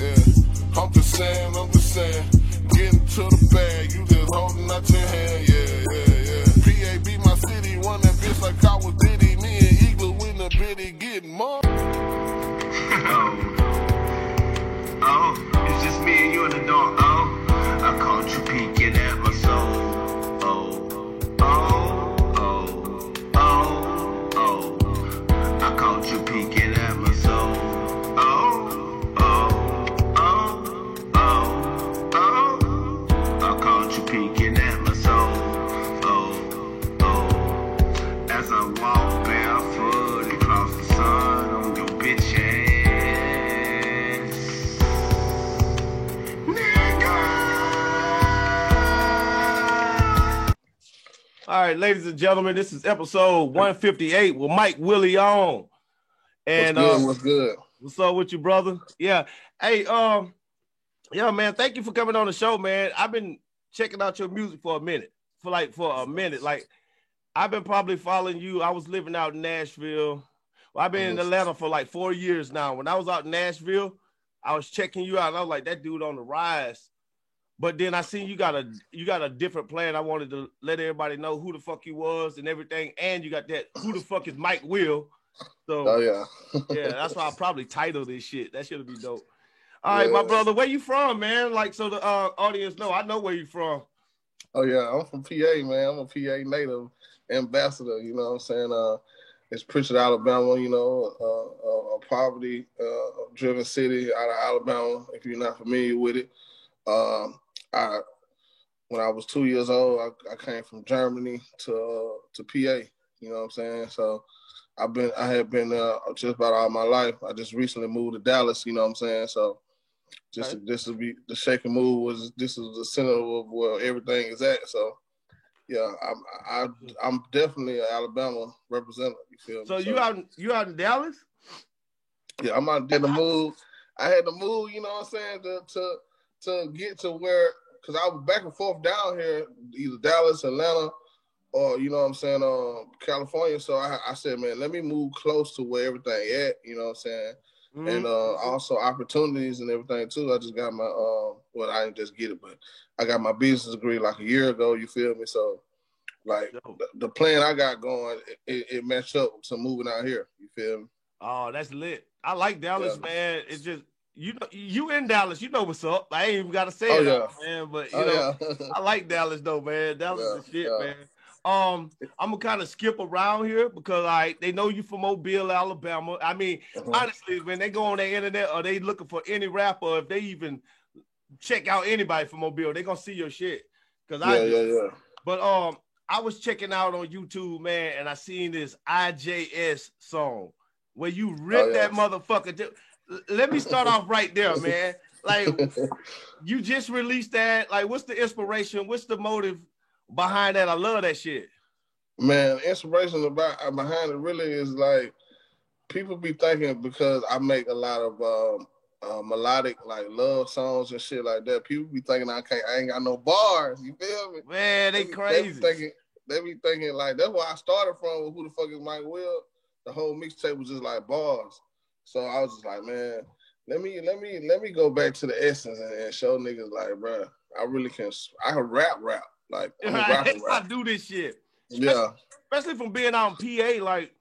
yeah. I'm just saying, getting to the bag, you just holding out your hand, yeah. PA be my city, run that bitch like I was Diddy, me and Eagle in the bitty getting more. It's just me and you in the dark. I caught you peeking at my soul. I caught you peeking at my soul. I caught you peeking at my soul. As I walk barefoot across the sun on your bitch ass. All right, ladies and gentlemen, this is episode 158 with Mike Willie on. And what's good? What's up with you, brother? Yeah. Hey, yeah, man, thank you for coming on the show, man. I've been checking out your music for a minute. Like, I've been probably following you. I was living out in Nashville. Well, I've been in Atlanta for like 4 years now. When I was out in Nashville, I was checking you out, and I was like, that dude on the rise. But then I seen you got a different plan. I wanted to let everybody know who the fuck you was and everything. And you got that who the fuck is Mike Will. So yeah. Yeah, that's why I probably titled this shit. That shit'll be dope. All right, my brother, where you from, man? Like, so the audience know. I know where you from. Oh yeah, I'm from PA, man. I'm a PA native ambassador. You know what I'm saying? It's Pritchard, Alabama. You know, a poverty-driven city out of Alabama. If you're not familiar with it. When I was 2 years old, I came from Germany to PA. You know what I'm saying? So I had been just about all my life. I just recently moved to Dallas. You know what I'm saying? So this will be the shake and move. This is the center of where everything is at. So yeah, I'm definitely an Alabama representative. You feel me? So you out in Dallas? Yeah, I'm out there to move. I had to move. You know what I'm saying? To get to where, because I was back and forth down here, either Dallas, Atlanta, or, you know what I'm saying, California. So I said, man, let me move close to where everything at, you know what I'm saying? Mm-hmm. And also opportunities and everything, too. I just got my, well, I didn't just get it, but I got my business degree like a year ago, you feel me? So, like, the plan I got going, it matched up to moving out here, you feel me? Oh, that's lit. I like Dallas, man. It's just, you know, you in Dallas, you know what's up. I ain't even gotta say man. But you know, I like Dallas though, man. Dallas is shit, man. I'm gonna kind of skip around here because they know you from Mobile, Alabama. I mean, honestly, when they go on the internet or they looking for any rapper, if they even check out anybody from Mobile, they gonna see your shit. But I was checking out on YouTube, man, and I seen this IJS song where you ripped that motherfucker. Let me start off right there, man. Like, you just released that. Like, what's the inspiration? What's the motive behind that? I love that shit. Man, inspiration behind it really is like, people be thinking because I make a lot of melodic, like, love songs and shit like that. People be thinking I ain't got no bars. You feel me? Man, they crazy. They be thinking like, that's where I started from with Who the Fuck is Mike Will. The whole mixtape was just like bars. So I was just like, man, let me go back to the essence and show niggas like, bro, I can rap. Like, I'm a rapper. I do this shit. Especially from being out in PA. Like,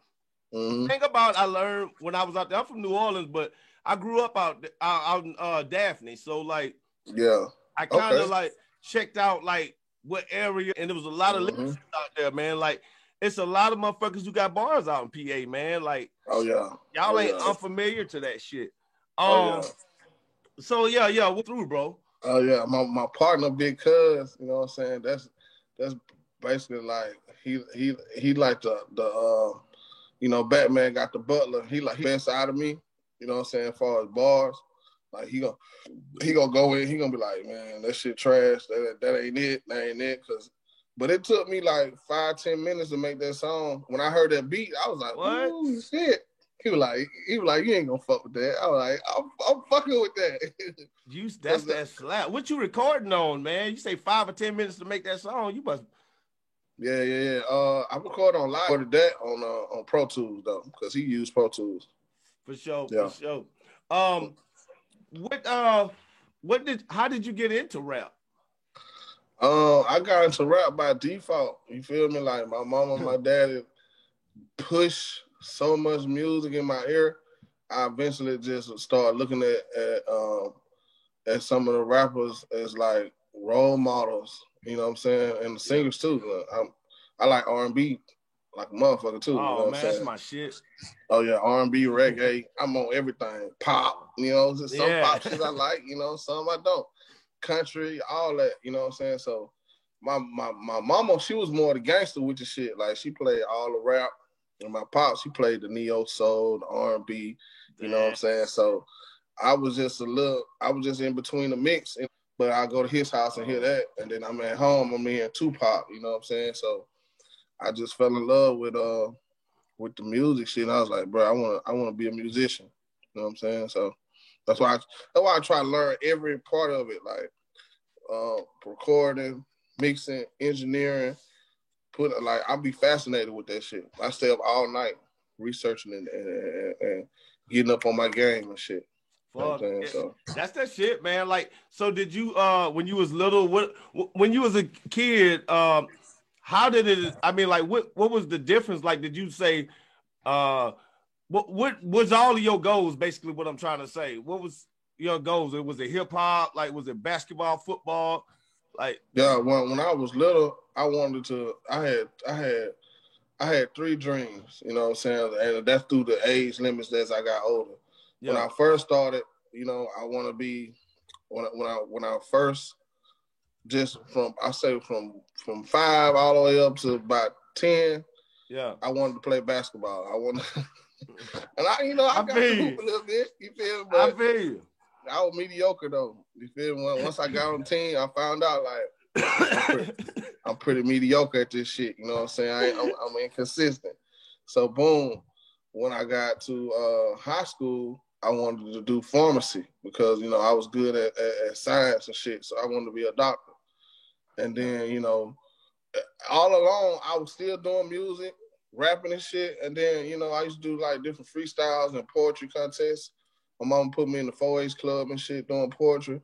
think about, I learned when I was out there. I'm from New Orleans, but I grew up out in Daphne. So like, I kind of like checked out like what area, and there was a lot of lyricists out there, man. Like, it's a lot of motherfuckers who got bars out in PA, man. Like, y'all ain't unfamiliar to that shit. So we're through, bro. Oh yeah, my partner, Big Cuz, you know what I'm saying? That's basically like he like the you know, Batman got the butler. He best out of me, you know what I'm saying, as far as bars. Like, he gonna go in, he gonna be like, man, that shit trash. That ain't it. But it took me like 5-10 minutes to make that song. When I heard that beat, I was like, what? Ooh, shit. He was like, you ain't gonna fuck with that. I was like, I'm fucking with that. That's that slap. What you recording on, man? You say 5 or 10 minutes to make that song. You must. Yeah. I recorded on live. Recorded that on Pro Tools though, because he used Pro Tools. For sure. how did you get into rap? I got into rap by default. You feel me? Like my mama and my daddy push so much music in my ear. I eventually just started looking at some of the rappers as like role models. You know what I'm saying? And the singers too. I like R&B like a motherfucker too. Oh, you know what man, I'm saying? That's my shit. Oh yeah, R&B, reggae. I'm on everything. Pop. You know, some pop shit I like. You know, some I don't. Country, all that. You know what I'm saying? So my mama, she was more the gangster with the shit. Like she played all the rap. And my pops, he played the neo soul, the R&B. You know what I'm saying? So I was just in between the mix. But I go to his house and hear that, and then I'm at home. I'm hearing Tupac. You know what I'm saying? So I just fell in love with the music shit. And I was like, bro, I want to be a musician. You know what I'm saying? So that's why I try to learn every part of it, like recording, mixing, engineering. I'll be fascinated with that shit. I stay up all night researching and getting up on my game and shit. Fuck, so that's that shit, man. Like, so did you when you was little, when you was a kid, how did it, I mean, like what was the difference? Like, did you say what was all of your goals, basically what I'm trying to say? What was your goals? Was it hip hop? Like, was it basketball, football? Like, yeah, when I was little, I wanted to, I had 3 dreams, you know what I'm saying? And that's through the age limits as I got older. Yeah. When I first started, you know, I want to be when I first just from 5 all the way up to about 10. Yeah, I wanted to play basketball. And I got to hoop a little bit. You feel me? But I feel you. I was mediocre though. You feel me? Once I got on the team, I found out like I'm pretty mediocre at this shit. You know what I'm saying? I'm inconsistent. So boom, when I got to high school, I wanted to do pharmacy because, you know, I was good at science and shit. So I wanted to be a doctor. And then, you know, all along, I was still doing music, rapping and shit. And then, you know, I used to do like different freestyles and poetry contests. My mom put me in the 4-H club and shit doing poetry.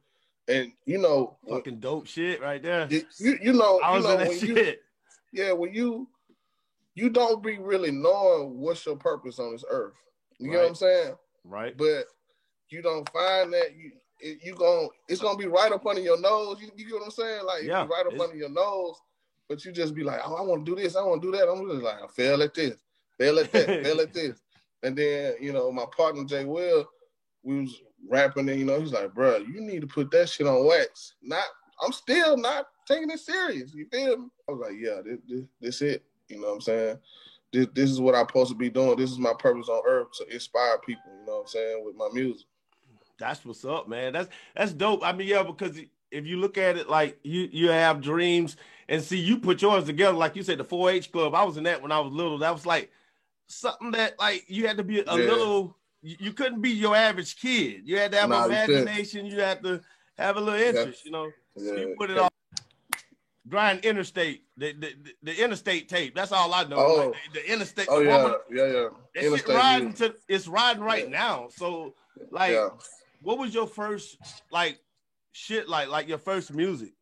And, you know. Fucking dope shit right there. You know. I was in that shit. When you don't be really knowing what's your purpose on this earth. You get what I'm saying? Right. But you don't find that it's gonna be right up under your nose. You get what I'm saying? Like it's right up under your nose, but you just be like, oh, I want to do this, I want to do that. I'm just like, I fail at this, fail at that, fail at this. And then, you know, my partner Jay Will, we was rapping and, you know, he's like, bro, you need to put that shit on wax. I'm still not taking it serious. You feel me? I was like, yeah, this it. You know what I'm saying? This is what I'm supposed to be doing. This is my purpose on earth, to inspire people, you know what I'm saying, with my music. That's what's up, man. That's dope. I mean, yeah, because if you look at it like you have dreams and see you put yours together, like you said, the 4-H club, I was in that when I was little. That was like something that like you had to be a little, you couldn't be your average kid. You had to have imagination. You had to have a little interest, you know. Yeah. You put it all. Grind Interstate, the Interstate tape. That's all I know. Oh, like the Interstate. Oh yeah. That shit riding it's riding right now. So like, what was your first like shit like your first music?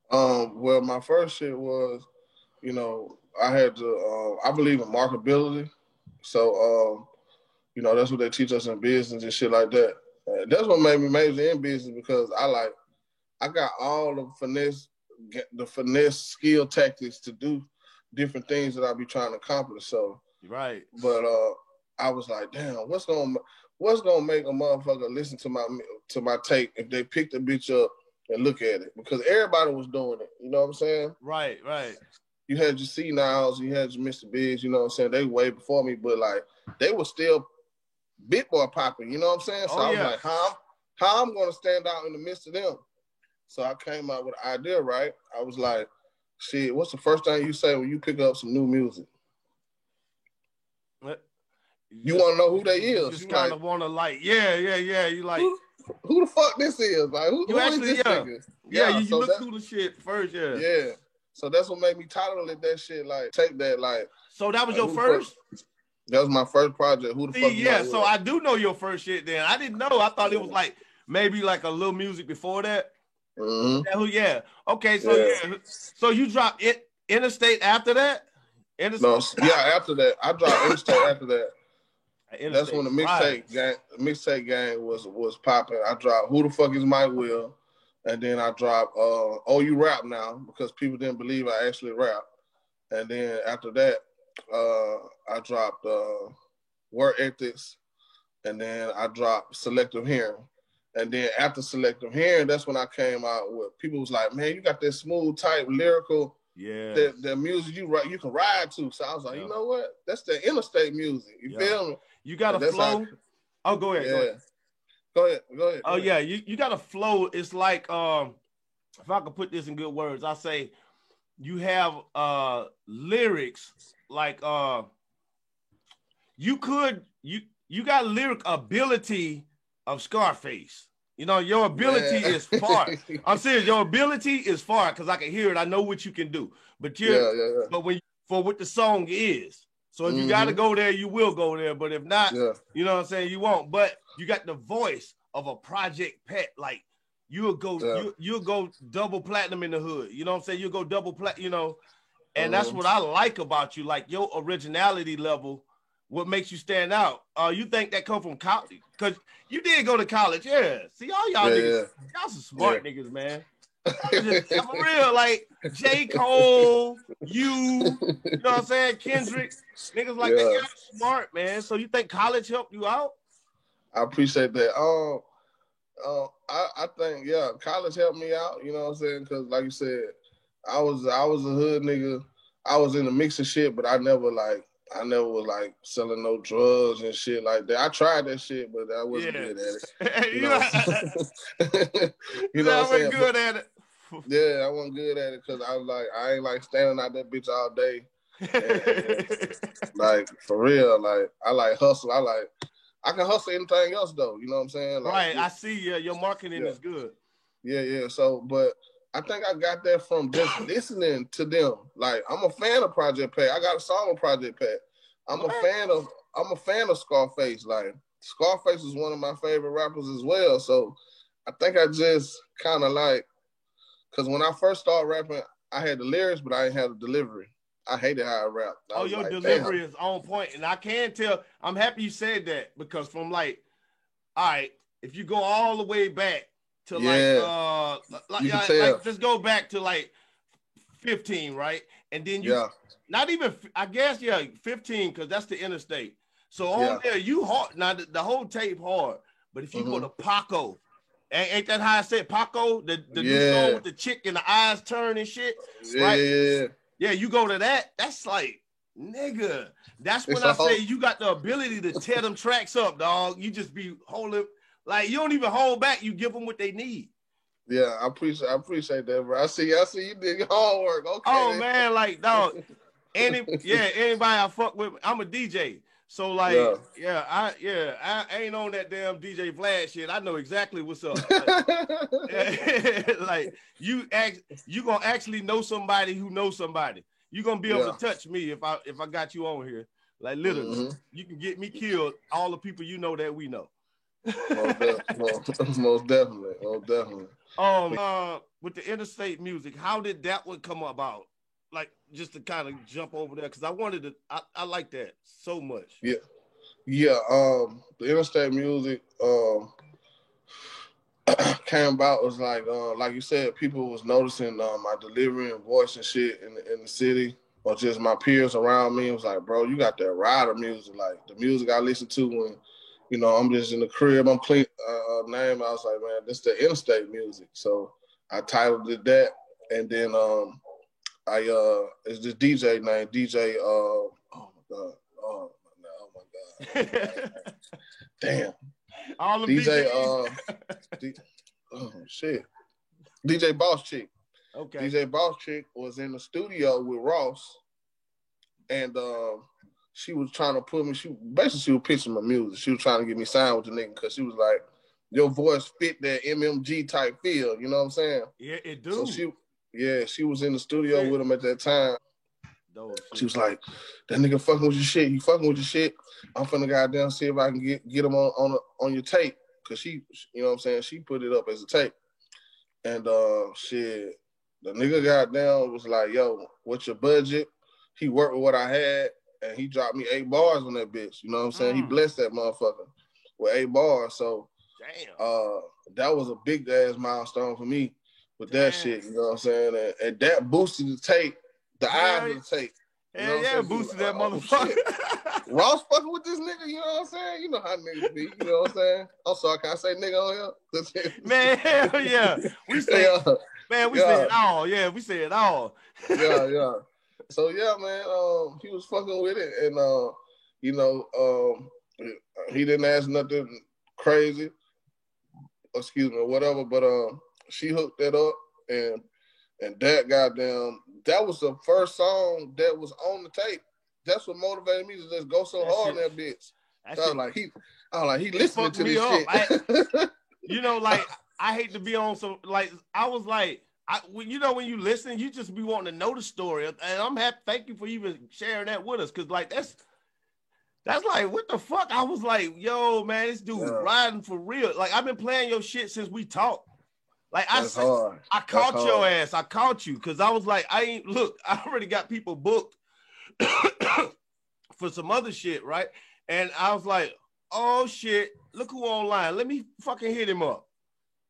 Well, my first shit was, you know, I had to. I believe in marketability, so you know, that's what they teach us in business and shit like that. That's what made me major in business because I got all the finesse skill tactics to do different things that I be trying to accomplish. So right, but I was like, damn, what's gonna make a motherfucker listen to my tape if they pick the bitch up and look at it? Because everybody was doing it, you know what I'm saying? Right. You had your C-Niles, you had your Mr. Biggs, you know what I'm saying? They way before me, but like they were still big boy popping, you know what I'm saying? So I was like, how I'm gonna stand out in the midst of them? So I came up with an idea, right? I was like, shit, what's the first thing you say when you pick up some new music? What? You want to know who they is. You just kind of want to like, yeah. You like, who the fuck this is? Like, who is this nigga? Yeah, you look through the shit first, Yeah. So that's what made me title it that shit, like, take that, like. So that was your first? That was my first project. Who the fuck? Yeah, so I do know your first shit then. I didn't know. I thought it was like maybe like a little music before that. Mm-hmm. Yeah. Okay. So yeah. So you dropped it Interstate after that? After that. I dropped Interstate after that. That's when the mixtape gang was popping. I dropped Who the Fuck Is Mike Will, and then I dropped Oh You Rap Now, because people didn't believe I actually rap. And then after that, I dropped Work Ethics, and then I dropped Selective Hearing. And then after Selective Hearing, that's when I came out with, people was like, man, you got that smooth type lyrical. Yeah, the music you can ride to. So I was like, you know what? That's the Interstate music. You feel me? You got a flow. Go ahead. Go ahead. Oh yeah, you got a flow. It's like if I could put this in good words, I say you have lyrics like you got lyric ability of Scarface. You know, your ability is far. I'm serious. Your ability is far because I can hear it. I know what you can do. But but for what the song is. So if you got to go there, you will go there. But if not, you know what I'm saying, you won't. But you got the voice of a Project Pat. Like you'll go double platinum in the hood. You know what I'm saying? You'll go double platinum. You know, and that's what I like about you. Like your originality level. What makes you stand out? You think that come from college? Because you did go to college, See, all y'all niggas, y'all some smart niggas, man. For real, like J. Cole, you know what I'm saying? Kendrick, niggas like that. Y'all smart, man. So you think college helped you out? I appreciate that. I think college helped me out. You know what I'm saying? Because like you said, I was a hood nigga. I was in the mix of shit, but I never was like selling no drugs and shit like that. I tried that shit, but I wasn't good at it. You know what I'm saying? Good at it. Yeah, I wasn't good at it because I was like, I ain't like standing out that bitch all day. And, like for real, like I like hustle. I can hustle anything else though. You know what I'm saying? Like, right. I see. Your marketing is good. Yeah. So, but I think I got that from just listening to them. Like I'm a fan of Project Pat. I got a song with Project Pat. I'm a fan of Scarface. Like Scarface is one of my favorite rappers as well. So I think I just kind of like, because when I first started rapping, I had the lyrics, but I didn't have the delivery. I hated how I rap. Your delivery is on point, and I can tell. I'm happy you said that because from like, all right, if you go all the way back to just go back to like 15, right? And then not even, I guess, 15 because that's the Interstate. So on there, you hard. Now the whole tape hard, but if you go to Paco. Ain't that how I said Paco? The new song with the chick and the eyes turn and shit? Right? Yeah, you go to that. That's like, nigga. That's when I say you got the ability to tear them tracks up, dog. You just be holding, like you don't even hold back. You give them what they need. Yeah, I appreciate that, bro. I see you did your homework. Okay. Oh man, like dog. Anybody I fuck with, I'm a DJ. So like, I ain't on that damn DJ Vlad shit. I know exactly what's up. Like you gonna actually know somebody who knows somebody. You gonna be able to touch me if I got you on here. Like literally, you can get me killed. All the people you know that we know. Most definitely. With the Interstate music, how did that one come about? Like just to kind of jump over there because I wanted to. I like that so much. Yeah. The Interstate music came about was like you said, people was noticing my delivery and voice and shit in the city, or just my peers around me. It was like, bro, you got that rider music, like the music I listen to when, you know, I'm just in the crib, I'm clean. Name, I was like, man, this the Interstate music. So I titled it that, and then it's this DJ named DJ. Oh my god! Damn. All of DJ. Shit. DJ Boss Chick. Okay. DJ Boss Chick was in the studio with Ross, and she was trying to put me. She was pitching my music. She was trying to get me signed with the nigga because she was like, your voice fit that MMG type feel. You know what I'm saying? Yeah, it do. So she was in the studio with him at that time. She was like, that nigga fucking with your shit. You fucking with your shit. I'm finna goddamn see if I can get him on your tape. because she, you know what I'm saying, she put it up as a tape. And shit, the nigga got down, was like, yo, what's your budget? He worked with what I had, and he dropped me 8 bars on that bitch. You know what I'm saying? He blessed that motherfucker with 8 bars. So that was a big ass milestone for me with that shit. You know what I'm saying? And that boosted the tape, the eyes of the tape. You know yeah, boosted that motherfucker. Ross fucking with this nigga, you know what I'm saying? You know how niggas be, you know what I'm saying? I'm sorry, can I say nigga on here? Man, hell yeah. We say, man, we say it all. Yeah, we say it all. Yeah. So yeah, man, he was fucking with it, and you know, he didn't ask nothing crazy, excuse me, whatever. But she hooked that up, and that goddamn, that was the first song that was on the tape. That's what motivated me to just go so hard on that bitch. I was like, he listening to this shit. You know, like, I hate to be on some, like, I was like, you know, when you listen, you just be wanting to know the story. And I'm happy, thank you for even sharing that with us. Cause like, that's like, what the fuck? I was like, yo, man, this dude riding for real. Like, I've been playing your shit since we talked. Like, I caught your ass. I caught you. Cause I was like, I already got people booked for some other shit, right? And I was like, oh shit, look who online. Let me fucking hit him up.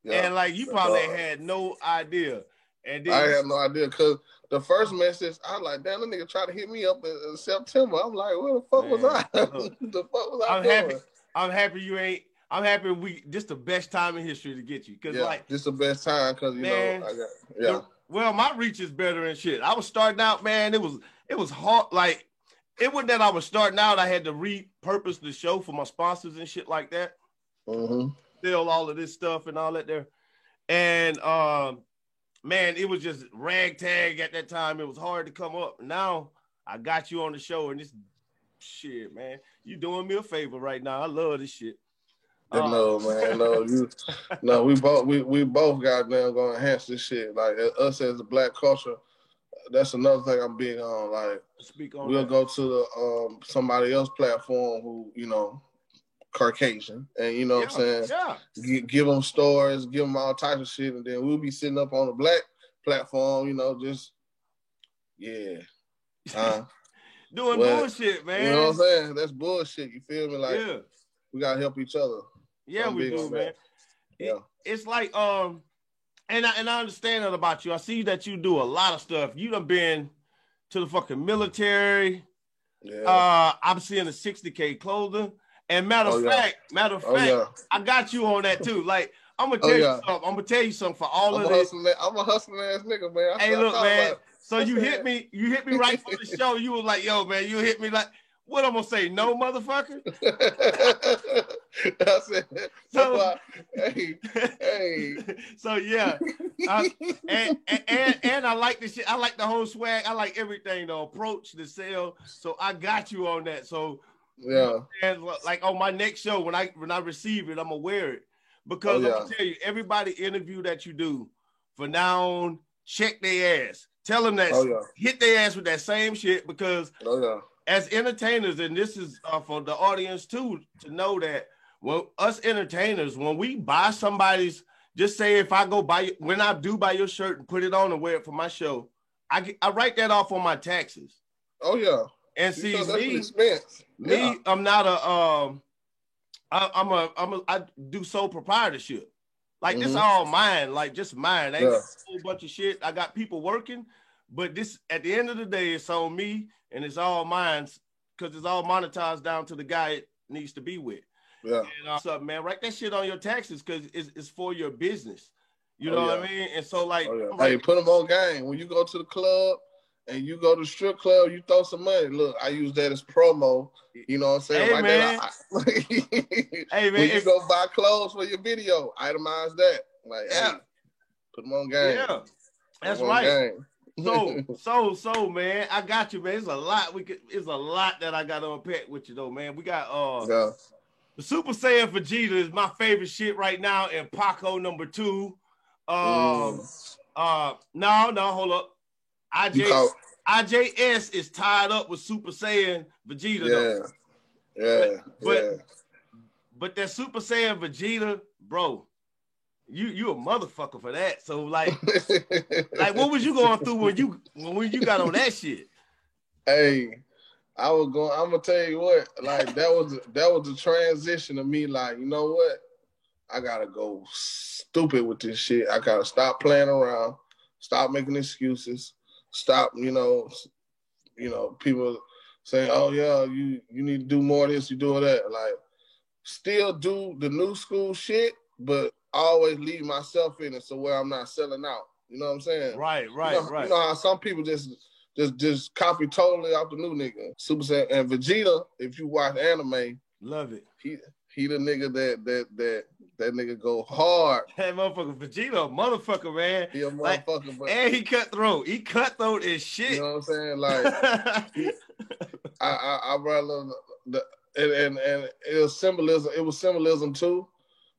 Yeah, and like, you probably had no idea. And then I had no idea, because the first message, I was like, damn, that nigga tried to hit me up in September. I'm like, where the fuck was I? The fuck was I doing? I'm happy this the best time in history to get you. Cause like, this the best time, because you know, well, my reach is better and shit. I was starting out, man, it was hard. Like, it wasn't that I was starting out, I had to repurpose the show for my sponsors and shit like that. Still all of this stuff and all that there. And man, it was just ragtag at that time. It was hard to come up. Now I got you on the show, and this shit, man, you doing me a favor right now. I love this shit. No, man, no, we both goddamn gonna enhance this shit. Like, us as a black culture, that's another thing I'm big on. Like, we'll go to the somebody else platform who, you know, Caucasian, and you know what I'm saying, give them stories, give them all types of shit, and then we'll be sitting up on the black platform, you know, just doing bullshit, man. You know what I'm saying? That's bullshit. You feel me? Like, we gotta help each other. Yeah, we do, man. It's like and I understand that about you. I see that you do a lot of stuff. You done been to the fucking military. I'm seeing the 60K clothing. And matter of fact, I got you on that too. Like, I'm gonna tell you something. I'm gonna tell you something for all of this. I'm a hustling ass nigga, man. Hey, look, man. So you hit me right for the show. You was like, yo, man, you hit me like, what I'm gonna say? No, motherfucker. That's it. So, hey. So yeah, and I like this shit. I like the whole swag. I like everything, the approach, the sale. So I got you on that. So. Yeah, and like on my next show, when I receive it, I'm gonna wear it, because I'm gonna tell you, everybody interview that you do from now on, check their ass. Tell them that hit their ass with that same shit, because as entertainers, and this is for the audience too, to know that when us entertainers, when we buy somebody's, just say if I go buy, when I do buy your shirt and put it on and wear it for my show, I write that off on my taxes. And see, me, I'm not I do sole proprietorship. Like, this all mine, like, just mine. I ain't got a whole bunch of shit. I got people working, but this, at the end of the day, it's on me, and it's all mine, because it's all monetized down to the guy it needs to be with. And what's up, man? Write that shit on your taxes, because it's for your business. You know what I mean? And so, like, hey, put them on game. When you go to the club, and you go to the strip club, you throw some money. Look, I use that as promo. You know what I'm saying? Hey, man. Hey, man. When you go buy clothes for your video, itemize that. Like, hey, put them on game. Yeah, that's right. So, man, I got you, man. It's a lot that I got to unpack with you, though, man. We got the Super Saiyan Vegeta is my favorite shit right now, and Paco number 2. No, hold up. IJS is tied up with Super Saiyan Vegeta. But that Super Saiyan Vegeta, bro, you a motherfucker for that. So like what was you going through when you got on that shit? Hey, I'm gonna tell you what, like that was a transition to me. Like, you know what? I gotta go stupid with this shit. I gotta stop playing around, stop making excuses, stop, people saying, oh yeah, you need to do more of this, you do that. Like, still do the new school shit, but always leave myself in it so where I'm not selling out. You know what I'm saying? Right. You know how some people just copy totally off the new nigga. Super Saiyan and Vegeta, if you watch anime, love it. He the nigga that nigga go hard. That motherfucker Vegeta, motherfucker, man. He a motherfucker, but and he cutthroat. He cutthroat as shit. You know what I'm saying? Like I rather and it was symbolism. It was symbolism too,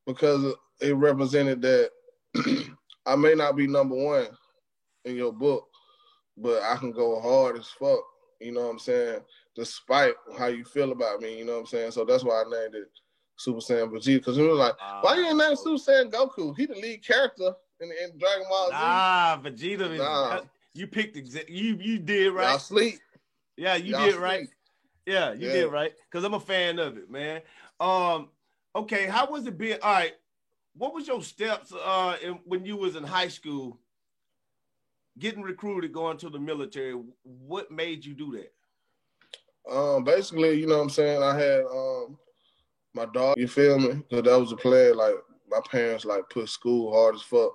because it represented that I may not be number one in your book, but I can go hard as fuck. You know what I'm saying? Despite how you feel about me, you know what I'm saying? So that's why I named it Super Saiyan Vegeta, because it was like, why you ain't named Super Saiyan Goku? He the lead character in Dragon Ball Z. Vegeta. You picked you did right. Y'all sleep. Yeah, you did right. Yeah, you did right. Because I'm a fan of it, man. Okay, how was it being? All right, what was your steps when you was in high school, getting recruited, going to the military? What made you do that? Basically, you know what I'm saying, I had my dog, you feel me? Because that was a plan. Like, my parents like put school hard as fuck,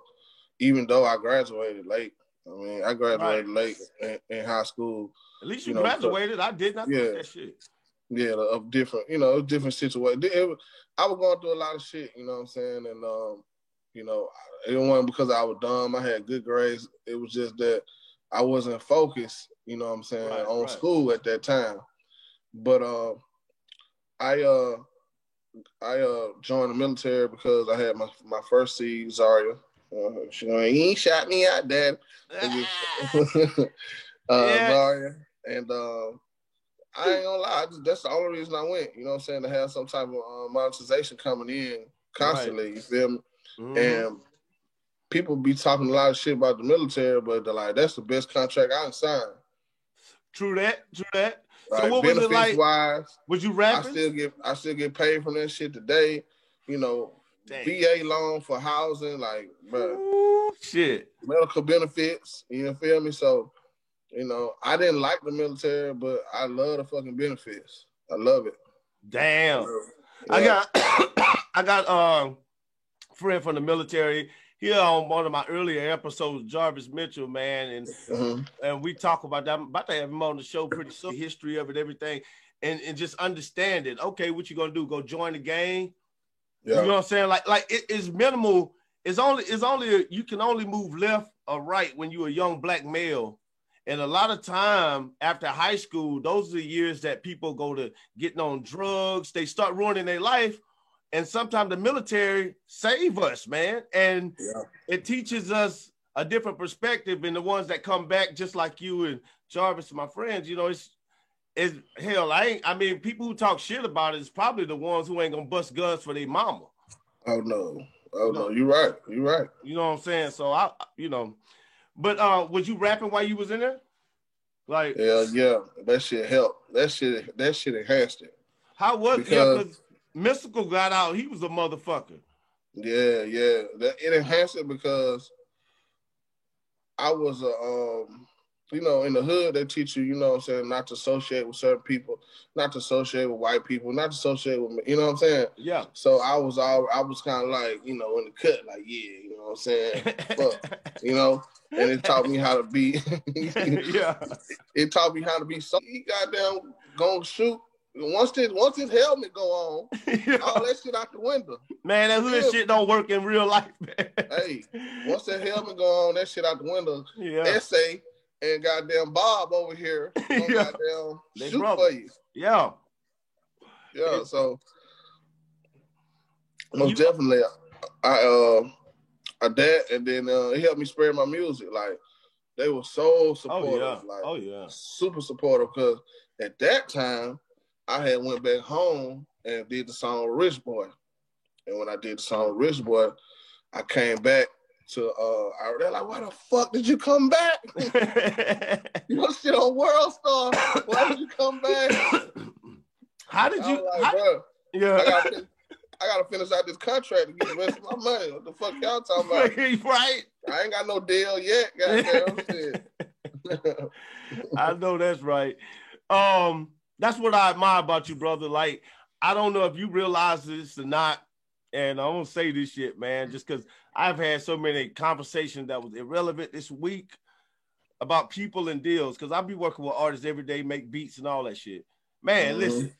even though I graduated late. I mean, I graduated late in high school. At least you graduated. I did not do that shit. Yeah, of different, different situations. I was going through a lot of shit, you know what I'm saying? And, it wasn't because I was dumb. I had good grades. It was just that I wasn't focused, you know what I'm saying, on school at that time. But I joined the military because I had my first seed, Zarya. He ain't shot me out, Dad. Zarya. And I ain't gonna lie, that's the only reason I went, you know what I'm saying, to have some type of monetization coming in constantly, you feel me? Mm-hmm. And people be talking a lot of shit about the military, but they're like, that's the best contract I can sign. True that. Right. So what was it like? Wise, was you rapping? I still get paid from that shit today. VA loan for housing, like, bro. Shit. Medical benefits, you feel me? So, I didn't like the military, but I love the fucking benefits. I love it. Damn. Yeah. I got a friend from the military here on one of my earlier episodes, Jarvis Mitchell, man, and we talk about that. I'm about to have him on the show pretty soon. The history of it, everything, and just understand it. Okay, what you gonna do? Go join the gang? Yeah. You know what I'm saying? Like it's minimal. It's only you can only move left or right when you're a young black male. And a lot of time after high school, those are the years that people go to getting on drugs. They start ruining their life. And sometimes the military save us, man. And it teaches us a different perspective. And the ones that come back, just like you and Jarvis, my friends, it's hell. I mean, people who talk shit about it is probably the ones who ain't gonna bust guns for their mama. Oh no, you're right. You know what I'm saying? So but was you rapping while you was in there? Like, yeah, that shit helped. That shit enhanced it. How was because Mystical got out? He was a motherfucker. Yeah, it enhanced it because I was in the hood, they teach you, what I'm saying, not to associate with certain people, not to associate with white people, not to associate with, you know what I'm saying? Yeah. So I was kind of like, in the cut, like, yeah, you know what I'm saying? Fuck, and it taught me how to be, It taught me how to be so, he goddamn gonna shoot. Once his helmet go on, all that shit out the window. Man, that hood shit don't work in real life, man. Hey, once that helmet go on, that shit out the window. Yeah. Essay and goddamn Bob over here goddamn shoot for you. Yeah. Yeah, so most definitely I dad, and then he helped me spread my music. Like, they were so supportive. Super supportive, because at that time I had went back home and did the song Rich Boy. And when I did the song Rich Boy, I came back to they're like, why the fuck did you come back? Your shit on World Star. Why did you come back? How did you? Like, bro, yeah. I gotta finish out this contract to get the rest of my money. What the fuck y'all talking about? Right. I ain't got no deal yet. Goddamn shit. I know that's right. That's what I admire about you, brother. Like, I don't know if you realize this or not, and I won't say this shit, man, just because I've had so many conversations that was irrelevant this week about people and deals, because I be working with artists every day, make beats and all that shit. Man, listen,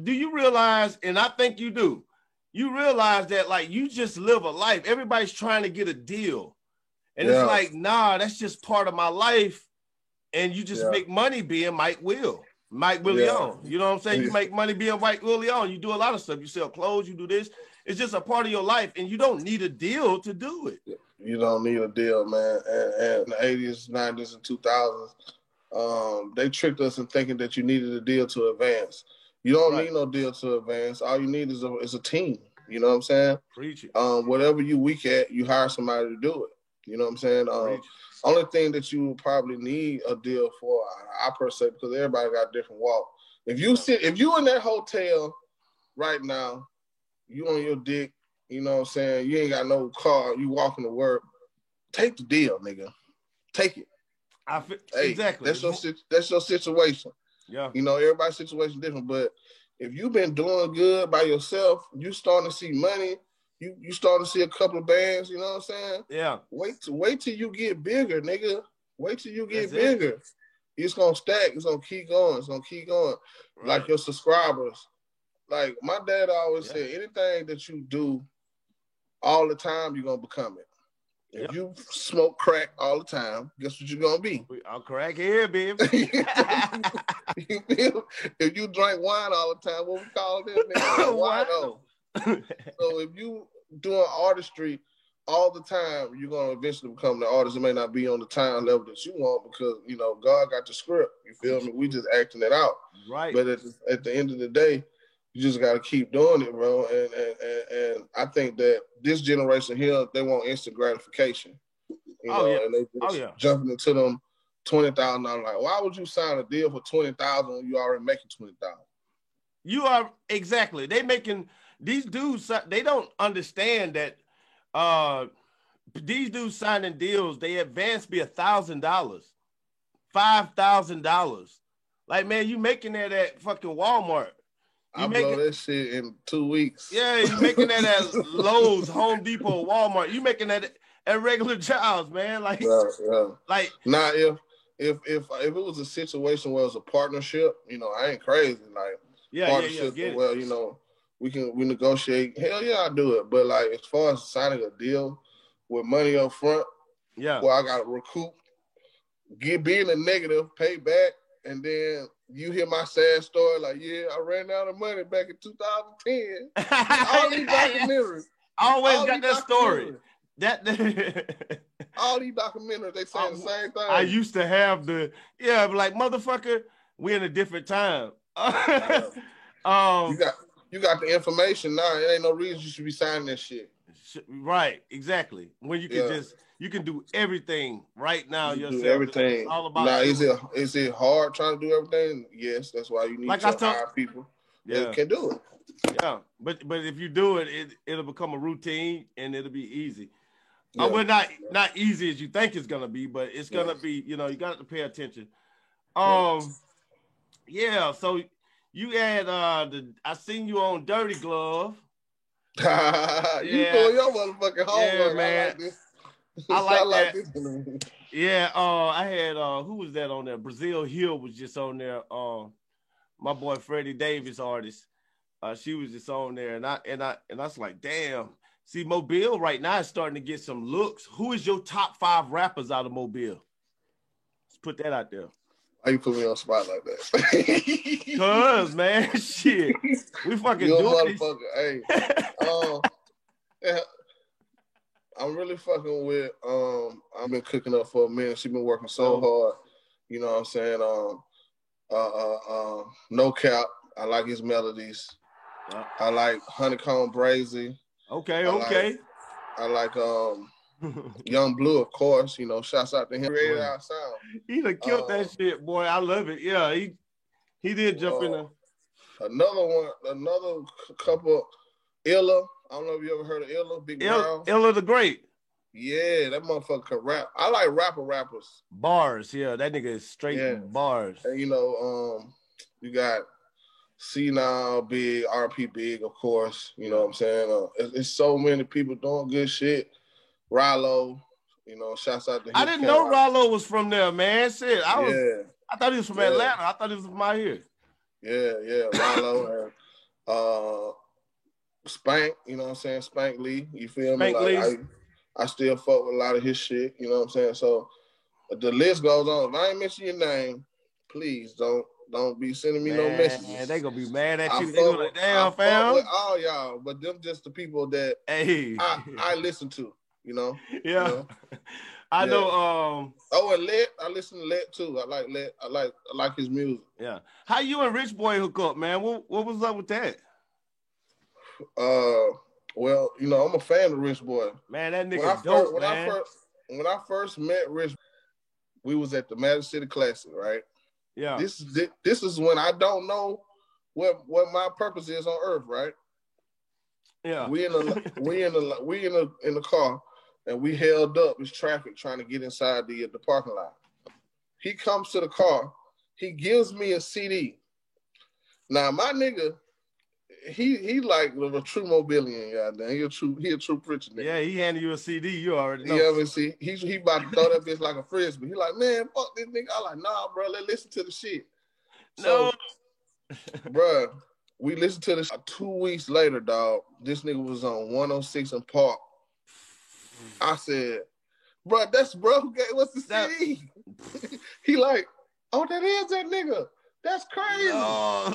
do you realize, and I think you do, you realize that, like, you just live a life. Everybody's trying to get a deal. And it's like, nah, that's just part of my life. And you just make money being Mike Willion. You know what I'm saying? You make money being Mike Willion. You do a lot of stuff. You sell clothes, you do this. It's just a part of your life, and you don't need a deal to do it. You don't need a deal, man. And in the 80s, 90s, and 2000s, they tricked us in thinking that you needed a deal to advance. You don't need no deal to advance. All you need is a team. You know what I'm saying? Preach it. Whatever you weak at, you hire somebody to do it. You know what I'm saying? Only thing that you would probably need a deal for, I per se, because everybody got different walk. If you in that hotel right now, you on your dick, you know what I'm saying? You ain't got no car, you walking to work. Take the deal, nigga. Take it. Exactly. That's your situation. Yeah. You know, everybody's situation different, but if you've been doing good by yourself, you starting to see money. You starting to see a couple of bands, you know what I'm saying? Yeah. Wait till you get bigger, nigga. Wait till you get bigger. It's gonna stack. It's gonna keep going. Right. Like your subscribers. Like my dad always said, anything that you do all the time, you're gonna become it. If you smoke crack all the time, guess what you're gonna be? I'll crack here, baby. If you drink wine all the time, what we call it? Wino. So if you doing artistry all the time, you're gonna eventually become the artist. It may not be on the time level that you want because you know God got the script. You feel me? We just acting it out. Right. But at the end of the day, you just gotta keep doing it, bro. And I think that this generation here, they want instant gratification. You know, and they just jumping into them $20,000. Like, why would you sign a deal for $20,000 when you already making $20,000? You are exactly. They making these dudes. They don't understand that. These dudes signing deals, they advance be $1,000, $5,000. Like, man, you making that at fucking Walmart. I blow that shit in 2 weeks. Yeah, you making that at Lowe's, Home Depot, Walmart. You making that at regular jobs, man. Like, like. Now, if it was a situation where it was a partnership, you know, I ain't crazy. Like, partnership, well, you know, we negotiate. Hell yeah, I do it. But like, as far as signing a deal with money up front, where I got to recoup, be in the negative, pay back, and then you hear my sad story, like, yeah, I ran out of money back in 2010. All these documentaries. I always got that story. All these documentaries, they say the same thing. I used to have but like, motherfucker, we in a different time. You got the information now. It ain't no reason you should be signing that shit. Right, exactly. When you can you can do everything right now yourself. Do everything. It's all about is it hard trying to do everything? Yes, that's why you need to hire people that can do it. Yeah, but if you do it, it'll become a routine and it'll be easy. Yeah. Well, not easy as you think it's gonna be, but it's gonna be. You know, you got to pay attention. So you had I seen you on Dirty Glove. You doing your motherfucking homework, man. I like that. Yeah, I had who was that on there? Brazil Hill was just on there. My boy Freddie Davis, artist. She was just on there, and I was like, damn. See, Mobile right now is starting to get some looks. Who is your top 5 rappers out of Mobile? Let's put that out there. Why you put me on the spot like that? Cause, man, shit. We fucking doing this. Hey, I'm really fucking with, I've been cooking up for a minute. She's been working so hard. You know what I'm saying? No Cap. I like his melodies. Yeah. I like Honeycomb Brazy. Okay. I like Young Blue, of course. You know, shouts out to him. Created our sound. He done killed that shit, boy. I love it. Yeah, he did jump in there. Another couple, Illa. I don't know if you ever heard of Illa, Big Brown. Illa the Great. Yeah, that motherfucker can rap. I like rappers. Bars, yeah. That nigga is straight bars. And you know, you got C-Now Big, RP Big, of course. You know what I'm saying? It's so many people doing good shit. Rollo, you know, shouts out to him. I didn't know Rollo was from there, man. Shit, I thought he was from Atlanta. I thought he was from out here. Yeah, Rollo and Spank, you know what I'm saying? Spank Lee, you feel me? Like, I still fuck with a lot of his shit, you know what I'm saying? So the list goes on. If I ain't mention your name, please don't be sending me no messages. Man, they gonna be mad at you. They gonna like, damn, fam. I fuck with all y'all, but them just the people that I listen to, you know? Yeah. You know? I know. And Let, I listen to Let too. I like Let. I like his music. Yeah. How you and Rich Boy hook up, man? What was up with that? Well, you know, I'm a fan of Rich Boy. Man, that nigga dope, man. When I first met Rich, we was at the Magic City Classic, right? Yeah. This is when I don't know what my purpose is on earth, right? Yeah. We in the car, and we held up his traffic trying to get inside the parking lot. He comes to the car. He gives me a CD. Now my nigga, he like a true Mobilian, goddamn. He a true preacher nigga. Yeah, he handed you a CD. You already know. Yeah, but see, he about to throw that bitch like a frisbee. He like, man, fuck this nigga. I like, nah, bro, let's listen to the shit. So, bro, we listened to this 2 weeks later, dog. This nigga was on 106 and Park. I said, bro, that's bro who gave us the CD. He like, oh, that is that nigga. That's crazy. No.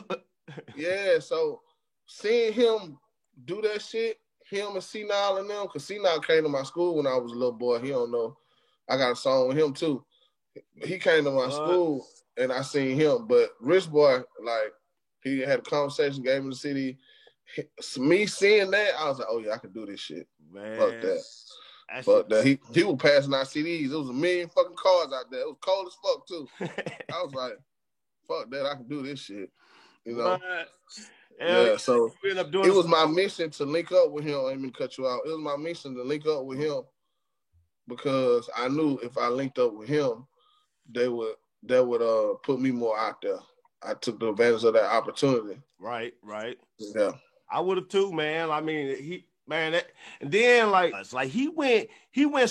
Yeah, so seeing him do that shit, him and C-Now and them, because C-Now came to my school when I was a little boy. He don't know. I got a song with him too. He came to my school and I seen him. But Rich Boy, like, he had a conversation, gave me the CD. Me seeing that, I was like, oh yeah, I can do this shit. Man. Fuck that. Fuck that. He was passing out CDs. It was a million fucking cars out there. It was cold as fuck too. I was like, fuck that, I can do this shit. You know? Yeah, so it was my mission to link up with him. I didn't mean to cut you out. It was my mission to link up with him because I knew if I linked up with him, that would put me more out there. I took the advantage of that opportunity. Right. Yeah. I would have too, man. I mean, and then like it's like he went